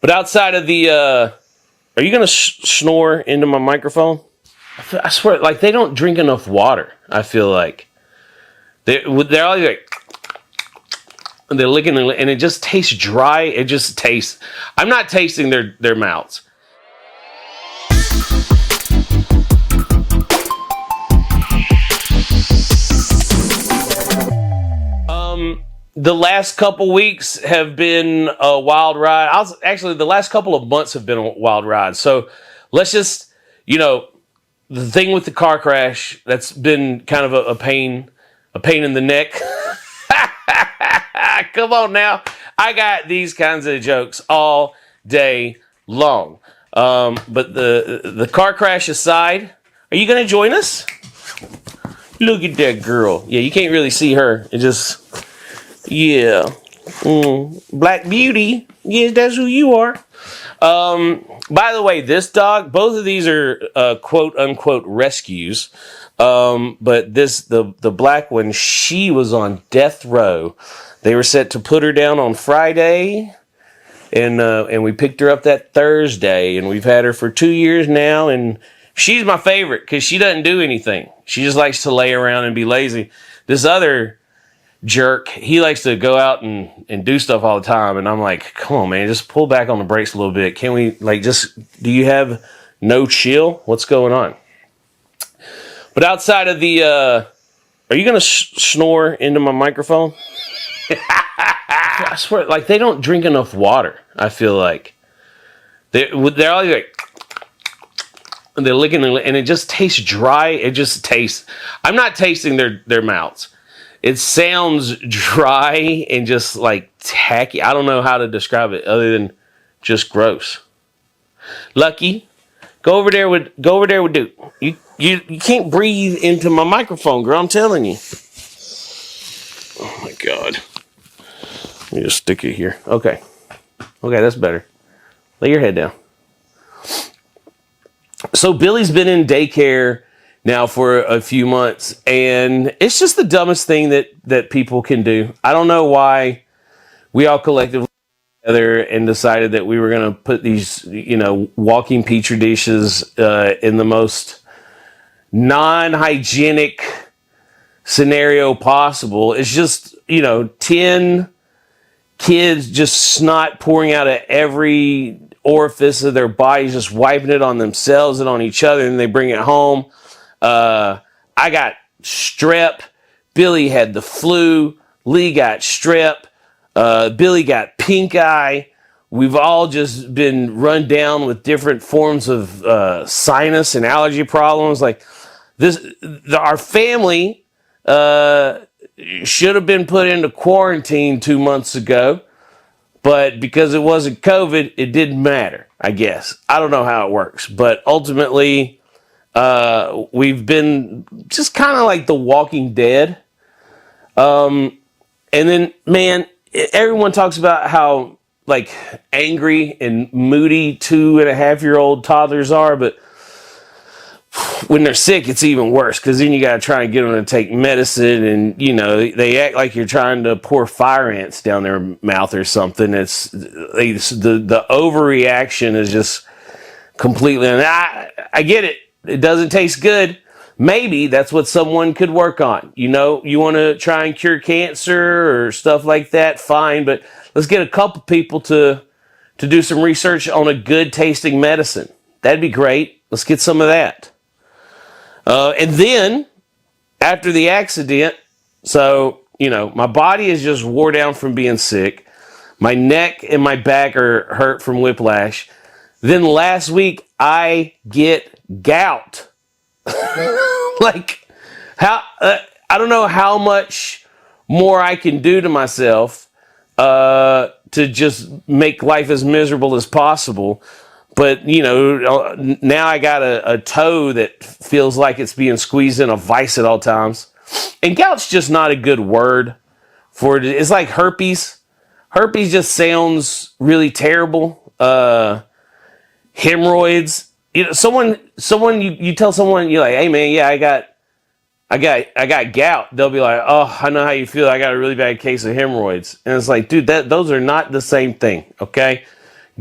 But outside of the, are you going to snore into my microphone? I swear, like, they don't drink enough water, I feel like. They're all like, they're licking, and it just tastes dry. It just tastes, I'm not tasting their mouths. The last couple weeks have been a wild ride. The last couple of months have been a wild ride. So let's just, the thing with the car crash, that's been kind of a pain in the neck. Come on now. I got these kinds of jokes all day long. But the car crash aside, are you going to join us? Look at that girl. Yeah, you can't really see her. It just... Yeah. Black Beauty. Yes, that's who you are. By the way, this dog, both of these are quote unquote rescues. But the black one, she was on death row. They were set to put her down on Friday, and we picked her up that Thursday, and we've had her for 2 years now, and she's my favorite because she doesn't do anything. She just likes to lay around and be lazy. This other jerk, he likes to go out and do stuff all the time, and I'm like, come on, man, just pull back on the brakes a little bit. Can we, do you have no chill? What's going on? But outside of the, are you going to snore into my microphone? I swear, like, they don't drink enough water, I feel like. They're all like, they're licking, and it just tastes dry. It just tastes, I'm not tasting their mouths. It sounds dry and just like tacky. I don't know how to describe it other than just gross. Lucky, go over there with Duke. You can't breathe into my microphone, girl. I'm telling you. Oh my God. Let me just stick it here. Okay, that's better. Lay your head down. So Billy's been in daycare now for a few months, and it's just the dumbest thing that people can do. I don't know why we all collectively together and decided that we were going to put these, walking petri dishes in the most non-hygienic scenario possible. It's just, 10 kids just snot pouring out of every orifice of their bodies, just wiping it on themselves and on each other, and they bring it home. I got strep. Billy had the flu. Lee got strep. Billy got pink eye. We've all just been run down with different forms of sinus and allergy problems. Like this, our family should have been put into quarantine 2 months ago, but because it wasn't COVID, it didn't matter, I guess. I don't know how it works, but ultimately, we've been just kind of like the Walking Dead. And then, man, everyone talks about how like angry and moody 2.5-year-old toddlers are, but when they're sick, it's even worse because then you got to try and get them to take medicine, and they act like you're trying to pour fire ants down their mouth or something. It's the overreaction is just completely. And I get it. It doesn't taste good. Maybe that's what someone could work on. You want to try and cure cancer or stuff like that, fine. But let's get a couple people to do some research on a good tasting medicine. That'd be great. Let's get some of that. And then after the accident, so, my body is just wore down from being sick. My neck and my back are hurt from whiplash. Then last week I get gout. Like, how I don't know how much more I can do to myself to just make life as miserable as possible. But now I got a toe that feels like it's being squeezed in a vice at all times. And gout's just not a good word for it. It's like herpes. Herpes just sounds really terrible. Hemorrhoids. Someone you tell someone, you're like, hey man, yeah, I got gout. They'll be like, oh, I know how you feel. I got a really bad case of hemorrhoids. And it's like, dude, those are not the same thing. Okay.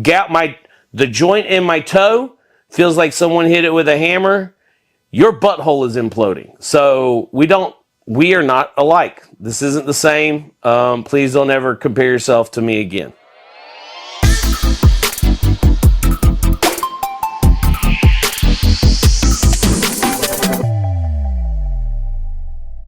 The joint in my toe feels like someone hit it with a hammer. Your butthole is imploding. So we are not alike. This isn't the same. Please don't ever compare yourself to me again.